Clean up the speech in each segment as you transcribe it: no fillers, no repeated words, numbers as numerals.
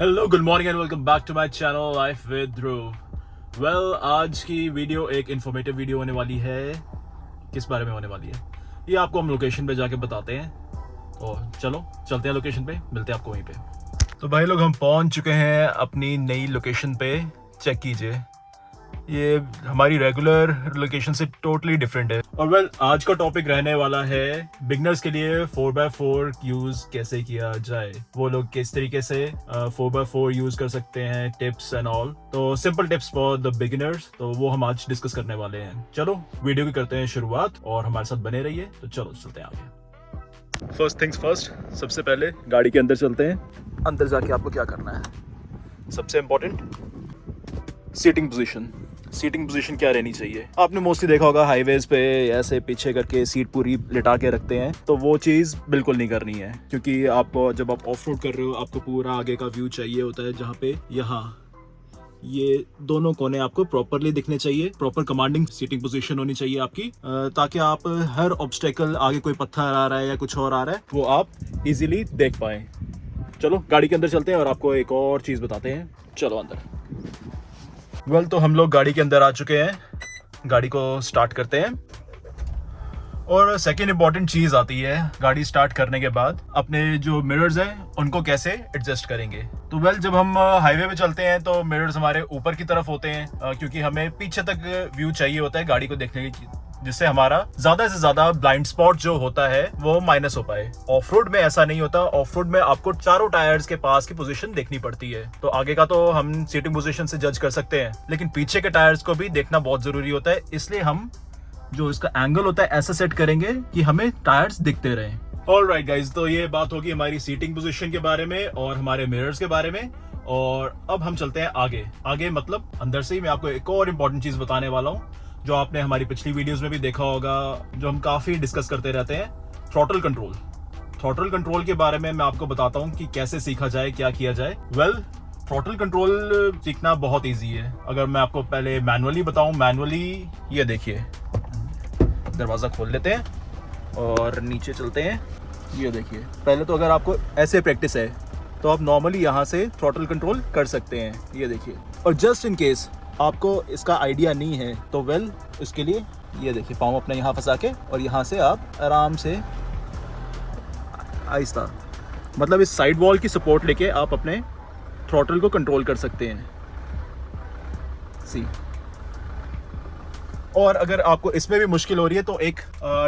Hello good morning and welcome back to my channel life with Dhruv. Well, आज की video एक informative video होने वाली है। किस बारे में होने वाली है ये आपको हम लोकेशन पे जाके बताते हैं। और चलो चलते हैं लोकेशन पे, मिलते हैं आपको वहीं पे। तो भाई लोग, हम पहुंच चुके हैं अपनी नई लोकेशन पे। चेक कीजिए, ये हमारी रेगुलर लोकेशन से टोटली डिफरेंट है। और वेल, आज का टॉपिक रहने वाला है बिगनर्स के लिए 4x4 यूज कैसे किया जाए, वो लोग किस तरीके से 4x4 यूज कर सकते हैं, टिप्स एंड ऑल। तो simple tips for the beginners, तो वो हम आज डिस्कस करने वाले हैं। चलो वीडियो की करते हैं शुरुआत और हमारे साथ बने रहिए। तो चलो चलते हैं आगे। फर्स्ट थिंग्स फर्स्ट, सबसे पहले गाड़ी के अंदर चलते हैं। अंदर जाके आपको क्या करना है, सबसे important seating position. Seating position क्या रहनी चाहिए, आपने मोस्टली देखा होगा हाईवेज पे ऐसे पीछे करके सीट पूरी लिटा के रखते हैं, तो वो चीज़ बिल्कुल नहीं करनी है। क्योंकि आपको जब आप ऑफ रोड कर रहे हो, आपको पूरा आगे का व्यू चाहिए होता है, जहाँ पे यहाँ ये दोनों कोने आपको प्रॉपरली दिखने चाहिए। प्रॉपर कमांडिंग सीटिंग पोजीशन होनी चाहिए आपकी, ताकि आप हर ऑब्स्टेकल, आगे कोई पत्थर आ रहा है या कुछ और आ रहा है, वो आप इजीली देख पाए। चलो गाड़ी के अंदर चलते हैं और आपको एक और चीज़ बताते हैं। चलो अंदर। वेल, तो हम लोग गाड़ी के अंदर आ चुके हैं। गाड़ी को स्टार्ट करते हैं। और सेकेंड इंपॉर्टेंट चीज़ आती है गाड़ी स्टार्ट करने के बाद, अपने जो मिरर्स हैं उनको कैसे एडजस्ट करेंगे। तो वेल, जब हम हाईवे पे चलते हैं तो मिरर्स हमारे ऊपर की तरफ होते हैं, क्योंकि हमें पीछे तक व्यू चाहिए होता है गाड़ी को देखने की, जिससे हमारा ज्यादा से ज्यादा ब्लाइंड स्पॉट जो होता है वो माइनस हो पाए। ऑफ रोड में ऐसा नहीं होता। ऑफ रोड में आपको चारों टायर्स के पास की पोजीशन देखनी पड़ती है। तो आगे का तो हम सीटिंग पोजीशन से जज कर सकते हैं, लेकिन पीछे के टायर्स को भी देखना बहुत जरूरी होता है। इसलिए हम जो इसका एंगल होता है ऐसा सेट करेंगे कि हमें टायर्स दिखते रहें। ऑलराइट गाइज, तो ये बात होगी हमारी सीटिंग पोजीशन के बारे में और हमारे मिरर्स के बारे में। और अब हम चलते हैं आगे। आगे मतलब अंदर से ही मैं आपको एक और इम्पोर्टेंट चीज बताने वाला हूँ, जो आपने हमारी पिछली वीडियोस में भी देखा होगा, जो हम काफी डिस्कस करते रहते हैं, थ्रॉटल कंट्रोल। थ्रॉटल कंट्रोल के बारे में मैं आपको बताता हूँ कि कैसे सीखा जाए, क्या किया जाए। वेल, थ्रॉटल कंट्रोल सीखना बहुत इजी है। अगर मैं आपको पहले मैनुअली बताऊं, मैनुअली ये देखिए, दरवाजा खोल लेते हैं और नीचे चलते हैं। ये देखिए, पहले तो अगर आपको ऐसे प्रैक्टिस है तो आप नॉर्मली यहाँ से थ्रॉटल कंट्रोल कर सकते हैं। ये देखिए, और जस्ट इन केस आपको इसका आइडिया नहीं है तो वेल, इसके लिए ये देखिए, पाँव अपने यहाँ फंसा के और यहाँ से आप आराम से आहिस्ता, मतलब इस साइड वॉल की सपोर्ट लेके आप अपने थ्रॉटल को कंट्रोल कर सकते हैं। सी, और अगर आपको इसमें भी मुश्किल हो रही है तो एक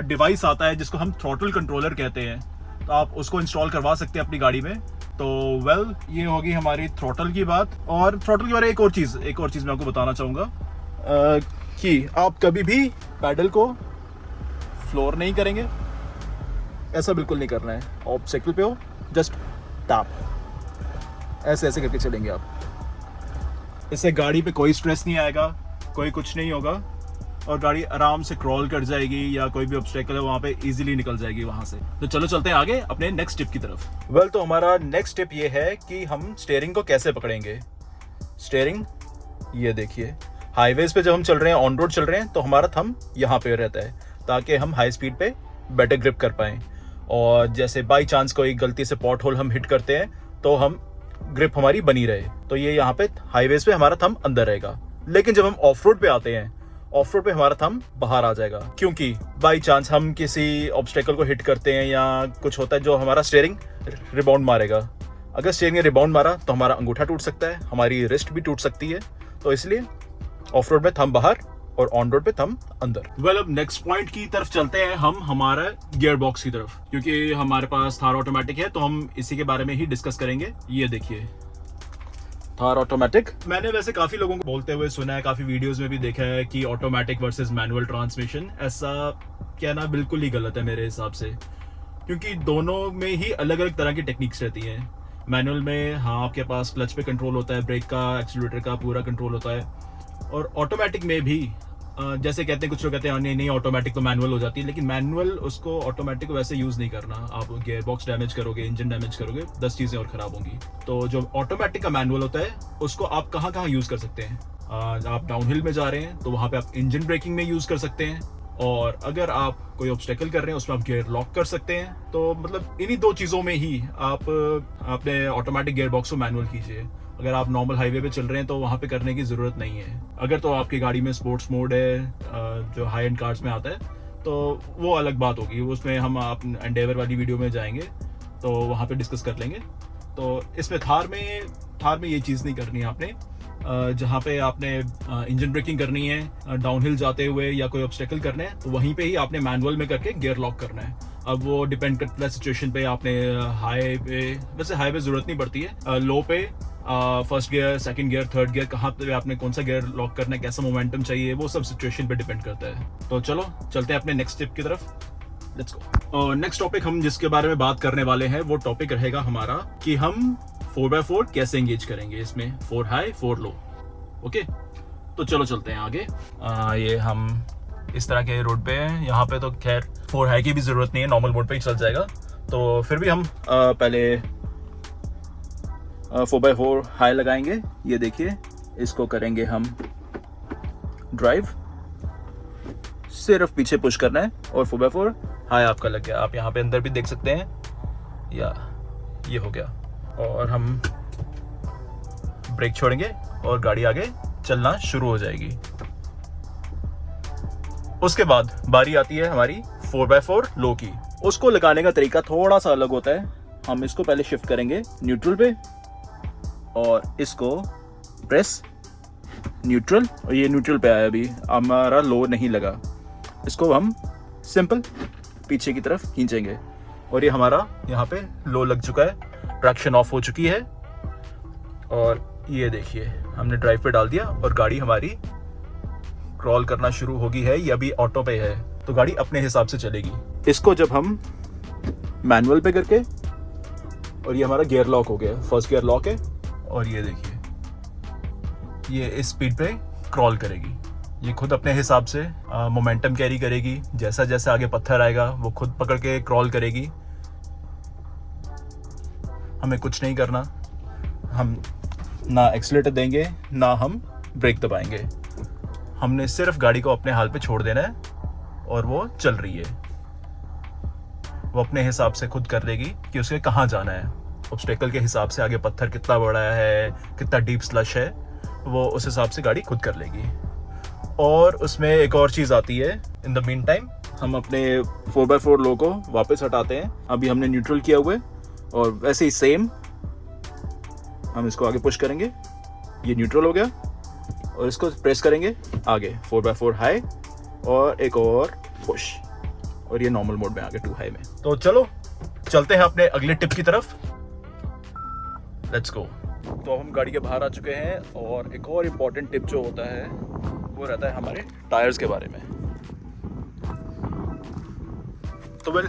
डिवाइस आता है जिसको हम थ्रॉटल कंट्रोलर कहते हैं, तो आप उसको इंस्टॉल करवा सकते हैं अपनी गाड़ी में। तो वेल, ये होगी हमारी थ्रॉटल की बात। और थ्रॉटल के बारे में एक और चीज़ मैं आपको बताना चाहूँगा, कि आप कभी भी पैडल को फ्लोर नहीं करेंगे, ऐसा बिल्कुल नहीं करना है। ऑब्स्टेकल पे हो, जस्ट टैप, ऐसे ऐसे करके चलेंगे आप। इससे गाड़ी पे कोई स्ट्रेस नहीं आएगा, कोई कुछ नहीं होगा, और गाड़ी आराम से क्रॉल कर जाएगी, या कोई भी ऑब्स्टेकल है वहां पे इजीली निकल जाएगी वहां से। तो चलो चलते हैं आगे अपने नेक्स्ट टिप की तरफ। वेल, तो हमारा नेक्स्ट टिप ये है कि हम स्टीयरिंग को कैसे पकड़ेंगे। स्टीयरिंग ये देखिए, हाईवेज पे जब हम चल रहे हैं, ऑन रोड चल रहे हैं, तो हमारा थंब यहाँ पे रहता है, ताकि हम हाई स्पीड पे बेटर ग्रिप कर पाए। और जैसे बाई चांस कोई गलती से पॉट होल हम हिट करते हैं तो हम ग्रिप हमारी बनी रहे, तो ये यहाँ पे हाईवेज पे हमारा थंब अंदर रहेगा। लेकिन जब हम ऑफ रोड पे आते हैं, ऑफ रोड पे हमारा थंब बाहर आ जाएगा, क्योंकि बाई चांस हम किसी ऑब्स्टेकल को हिट करते हैं या कुछ होता है जो हमारा स्टीयरिंग रिबाउंड मारेगा। अगर स्टीयरिंग ने रिबाउंड मारा तो हमारा अंगूठा टूट सकता है, हमारी रिस्ट भी टूट सकती है। तो इसलिए ऑफ रोड पे थंब बाहर और ऑन रोड पे थंब अंदर। वेल, अब नेक्स्ट पॉइंट की तरफ चलते हैं हम, हमारा गियर बॉक्स की तरफ, क्योंकि हमारे पास थार ऑटोमेटिक है, तो हम इसी के बारे में ही डिस्कस करेंगे। ये देखिए, थार ऑटोमेटिक। मैंने वैसे काफी लोगों को बोलते हुए सुना है, काफी वीडियोस में भी देखा है कि ऑटोमेटिक वर्सेस मैनुअल ट्रांसमिशन। ऐसा कहना बिल्कुल ही गलत है मेरे हिसाब से, क्योंकि दोनों में ही अलग अलग तरह की टेक्निक्स रहती हैं। मैनुअल में हाँ, आपके पास क्लच पे कंट्रोल होता है, ब्रेक का, एक्सीलरेटर का पूरा कंट्रोल होता है। और ऑटोमेटिक में भी जैसे कहते हैं, कुछ लोग कहते हैं नहीं ऑटोमेटिक तो मैनुअल हो जाती है, लेकिन मैनुअल उसको ऑटोमेटिक को वैसे यूज नहीं करना। आप गियर बॉक्स डैमेज करोगे, इंजन डैमेज करोगे, 10 चीजें और खराब होंगी। तो जो ऑटोमेटिक का मैनुअल होता है उसको आप कहाँ यूज कर सकते हैं। आप डाउनहिल में जा रहे हैं तो वहां पे आप इंजन ब्रेकिंग में यूज कर सकते हैं, और अगर आप कोई ऑब्स्टेकल कर रहे हैं उसमें आप गियर लॉक कर सकते हैं। तो मतलब इन्हीं 2 चीज़ों में ही आप अपने ऑटोमेटिक गियर बॉक्स को मैनुअल कीजिए। अगर आप नॉर्मल हाईवे पे चल रहे हैं तो वहाँ पे करने की ज़रूरत नहीं है। अगर तो आपकी गाड़ी में स्पोर्ट्स मोड है जो हाई एंड कार्स में आता है तो वो अलग बात होगी, उसमें हम आप एंडेवर वाली वीडियो में जाएंगे तो वहाँ पे डिस्कस कर लेंगे। तो इसमें थार में ये चीज़ नहीं करनी है आपने। जहाँ पे आपने इंजन ब्रेकिंग करनी है डाउनहिल जाते हुए या कोई ऑब्स्टेकल करना है तो वहीं पे ही आपने मैनुअल में करके गियर लॉक करना है। अब वो डिपेंड करता है सिचुएशन पे। आपने हाई पे, वैसे हाई पे ज़रूरत नहीं पड़ती है, लो पे first gear, second gear, third gear, कहाँ पे आपने कौन सा गियर लॉक करना है, कैसा मोमेंटम चाहिए, वो सब सिचुएशन पे डिपेंड करता है। तो चलो चलते हैं अपने नेक्स्ट टिप की तरफ। Let's go. नेक्स्ट टॉपिक हम जिसके बारे में बात करने वाले हैं वो टॉपिक रहेगा हमारा कि हम 4x4 कैसे एंगेज करेंगे इसमें, 4 हाई 4 लो। ओके, तो चलो चलते हैं आगे। ये हम इस तरह के रोड पे हैं। यहाँ पे तो खैर 4 हाई की भी ज़रूरत नहीं है, नॉर्मल मोड पे ही चल जाएगा। तो फिर भी हम पहले 4x4 हाई लगाएंगे। ये देखिए, इसको करेंगे हम ड्राइव, सिर्फ पीछे पुश करना है और 4x4 हाई आपका लग गया। आप यहाँ पे अंदर भी देख सकते हैं, या ये हो गया। और हम ब्रेक छोड़ेंगे और गाड़ी आगे चलना शुरू हो जाएगी। उसके बाद बारी आती है हमारी 4x4 लो की। उसको लगाने का तरीका थोड़ा सा अलग होता है। हम इसको पहले शिफ्ट करेंगे न्यूट्रल पे और इसको प्रेस न्यूट्रल, और ये न्यूट्रल पे आया, अभी हमारा लो नहीं लगा। इसको हम सिंपल पीछे की तरफ खींचेंगे और ये हमारा यहाँ पे लो लग चुका है, ट्रैक्शन ऑफ हो चुकी है। और ये देखिए, हमने ड्राइव पे डाल दिया और गाड़ी हमारी क्रॉल करना शुरू होगी है। ये अभी ऑटो पे है तो गाड़ी अपने हिसाब से चलेगी। इसको जब हम मैनुअल पे करके, और ये हमारा गियर लॉक हो गया, फर्स्ट गियर लॉक है, और ये देखिए ये इस स्पीड पे क्रॉल करेगी। ये खुद अपने हिसाब से मोमेंटम कैरी करेगी। जैसा जैसा आगे पत्थर आएगा वो खुद पकड़ के क्रॉल करेगी। हमें कुछ नहीं करना, हम ना एक्सीलेटर देंगे ना हम ब्रेक दबाएंगे। हमने सिर्फ गाड़ी को अपने हाल पे छोड़ देना है और वो चल रही है। वो अपने हिसाब से खुद कर लेगी कि उसे कहाँ जाना है। ऑब्स्टेकल के हिसाब से आगे पत्थर कितना बड़ा है, कितना डीप स्लश है, वो उस हिसाब से गाड़ी खुद कर लेगी। और उसमें एक और चीज़ आती है, इन द मीन टाइम हम अपने 4x4 लो को वापस हटाते हैं। अभी हमने न्यूट्रल किया हुआ है और वैसे ही सेम हम इसको आगे पुश करेंगे। ये न्यूट्रल हो गया और इसको प्रेस करेंगे आगे 4x4 हाई और एक और पुश, और ये नॉर्मल मोड में आगे 2 हाई में। तो चलो चलते हैं अपने अगले टिप की तरफ। Let's go. तो हम गाड़ी के बाहर आ चुके हैं और एक और इम्पॉर्टेंट टिप जो होता है वो रहता है हमारे टायर्स के बारे में। तो वेल,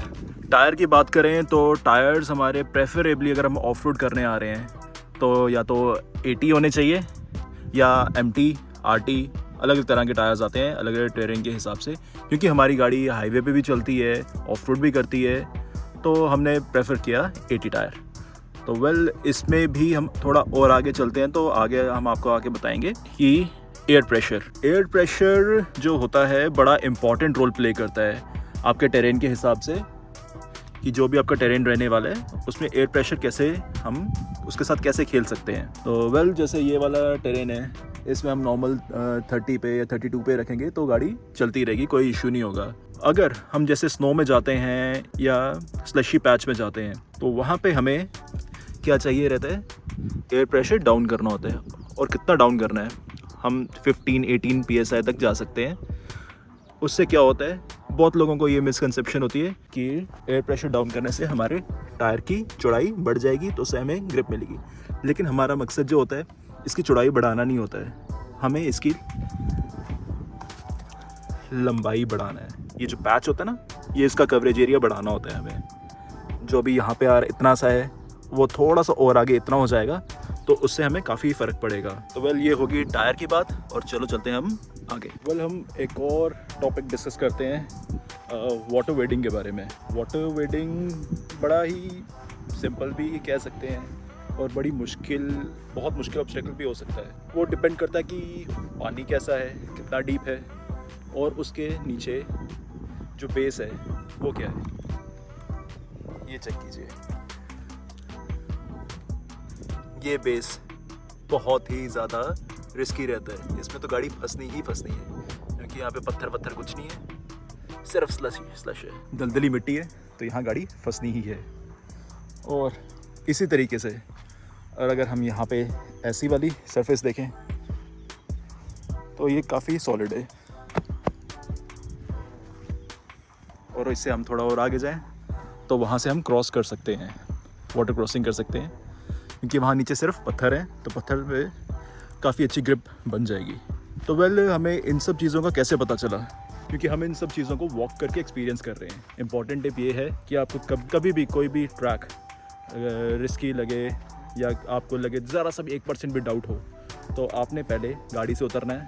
टायर की बात करें तो टायर्स हमारे प्रेफरेबली अगर हम ऑफ रोड करने आ रहे हैं तो या तो 80 होने चाहिए या MT, RT, अलग अलग तरह के टायर्स आते हैं अलग अलग टेरेन के हिसाब से। क्योंकि हमारी गाड़ी हाईवे पे भी चलती है, ऑफ रोड भी करती है, तो हमने प्रेफर किया 80 टायर। तो वेल, इसमें भी हम थोड़ा और आगे चलते हैं तो आगे हम आपको आगे बताएंगे कि एयर प्रेशर जो होता है बड़ा इम्पॉर्टेंट रोल प्ले करता है आपके टेरेन के हिसाब से, कि जो भी आपका टेरेन रहने वाला है उसमें एयर प्रेशर कैसे हम उसके साथ कैसे खेल सकते हैं। तो वेल, जैसे ये वाला टेरेन है, इसमें हम नॉर्मल 30 पे या 32 पे रखेंगे तो गाड़ी चलती रहेगी, कोई इशू नहीं होगा। अगर हम जैसे स्नो में जाते हैं या स्लशी पैच में जाते हैं तो वहाँ पे हमें क्या चाहिए रहता है, एयर प्रेशर डाउन करना होता है। और कितना डाउन करना है, हम 15-18 PSI तक जा सकते हैं। उससे क्या होता है, बहुत लोगों को ये मिसकंसेप्शन होती है कि एयर प्रेशर डाउन करने से हमारे टायर की चौड़ाई बढ़ जाएगी तो उससे हमें ग्रिप मिलेगी। लेकिन हमारा मकसद जो होता है इसकी चौड़ाई बढ़ाना नहीं होता है, हमें इसकी लंबाई बढ़ाना है। ये जो पैच होता है ना, ये इसका कवरेज एरिया बढ़ाना होता है हमें। जो अभी यहाँ पे यार इतना सा है वो थोड़ा सा और आगे इतना हो जाएगा तो उससे हमें काफ़ी फ़र्क पड़ेगा। तो वेल, ये होगी टायर की बात और चलो चलते हैं हम आगे। वेल, हम एक और टॉपिक डिस्कस करते हैं वाटर वेडिंग के बारे में। वाटर वेडिंग बड़ा ही सिंपल भी कह सकते हैं और बड़ी मुश्किल, बहुत मुश्किल ऑब्स्टेकल भी हो सकता है। वो डिपेंड करता है कि पानी कैसा है, कितना डीप है और उसके नीचे जो बेस है वो क्या है, ये चेक कीजिए। ये बेस बहुत ही ज़्यादा रिस्की रहता है, इसमें तो गाड़ी फंसनी ही फंसनी है, क्योंकि यहाँ पे पत्थर वत्थर कुछ नहीं है, सिर्फ स्लश है, दलदली मिट्टी है, तो यहाँ गाड़ी फंसनी ही है। और इसी तरीके से और अगर हम यहाँ पे ऐसी वाली सरफेस देखें तो ये काफ़ी सॉलिड है, और इससे हम थोड़ा और आगे जाएं तो वहाँ से हम क्रॉस कर सकते हैं, वाटर क्रॉसिंग कर सकते हैं, क्योंकि वहाँ नीचे सिर्फ पत्थर है, तो पत्थर पे काफ़ी अच्छी ग्रिप बन जाएगी। तो हमें इन सब चीज़ों का कैसे पता चला, क्योंकि हम इन सब चीज़ों को वॉक करके एक्सपीरियंस कर रहे हैं। इंपॉर्टेंट टिप ये है कि आपको कभी भी कोई भी ट्रैक रिस्की लगे या आपको लगे ज़रा सा भी 1% भी डाउट हो, तो आपने पहले गाड़ी से उतरना है,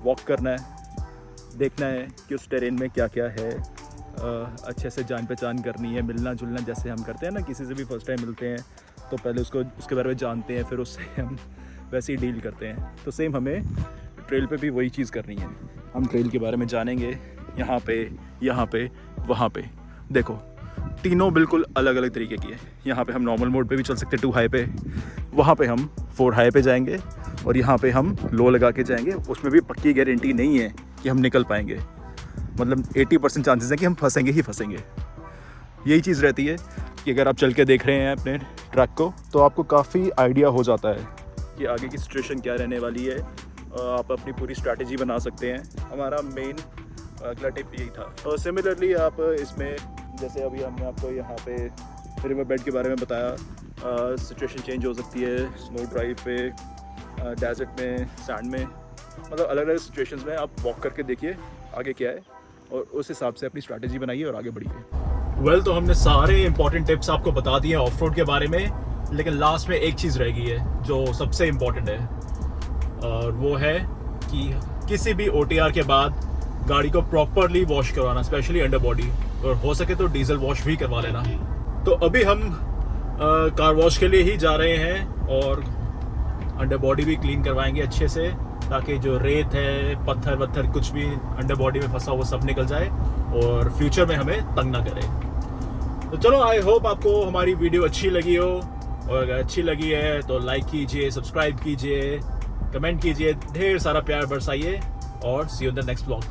वॉक करना है, देखना है कि उस टेरेन में क्या क्या है, अच्छे से जान पहचान करनी है, मिलना जुलना जैसे हम करते हैं ना, किसी से भी फर्स्ट टाइम मिलते हैं तो पहले उसके बारे में जानते हैं, फिर उससे हम वैसे ही डील करते हैं। तो सेम हमें ट्रेल पे भी वही चीज़ करनी है। हम ट्रेल के बारे में जानेंगे, यहाँ पे वहाँ पे। देखो तीनों बिल्कुल अलग अलग तरीके की है। यहाँ पे हम नॉर्मल मोड पे भी चल सकते हैं 2 हाई पे, वहाँ पे हम 4 हाई पे जाएंगे, और यहाँ पे हम लो लगा के जाएंगे। उसमें भी पक्की गारंटी नहीं है कि हम निकल पाएंगे, मतलब 80% चांसेस है कि हम फंसेंगे ही फंसेंगे। यही चीज़ रहती है कि अगर आप चल के देख रहे हैं अपने ट्रैक को, तो आपको काफ़ी आइडिया हो जाता है कि आगे की सिचुएशन क्या रहने वाली है, आप अपनी पूरी स्ट्रैटेजी बना सकते हैं। हमारा मेन अगला टिप यही था। और सिमिलरली आप इसमें, जैसे अभी हमने आपको यहाँ पे रिवर बेड के बारे में बताया, सिचुएशन चेंज हो सकती है स्नो ड्राइव पे, डेजर्ट में, सैंड में, मतलब अलग अलग सिचुएशंस में आप वॉक करके देखिए आगे क्या है, और उस हिसाब से अपनी स्ट्रैटेजी बनाइए और आगे बढ़िए। तो हमने सारे इंपॉर्टेंट टिप्स आपको बता दिए ऑफ रोड के बारे में, लेकिन लास्ट में एक चीज़ रह गई है जो सबसे इम्पॉर्टेंट है, और वो है कि किसी भी OTR के बाद गाड़ी को प्रॉपरली वॉश करवाना, स्पेशली अंडर बॉडी, और हो सके तो डीजल वॉश भी करवा लेना। तो अभी हम कार वॉश के लिए ही जा रहे हैं, और अंडर बॉडी भी क्लीन करवाएंगे अच्छे से, ताकि जो रेत है, पत्थर वत्थर कुछ भी अंडर बॉडी में फंसा वो सब निकल जाए और फ्यूचर में हमें तंग ना करे। तो चलो, आई होप आपको हमारी वीडियो अच्छी लगी हो, और अगर अच्छी लगी है तो लाइक कीजिए, सब्सक्राइब कीजिए, कमेंट कीजिए, ढेर सारा प्यार बरसाइए, और see you in the next vlog.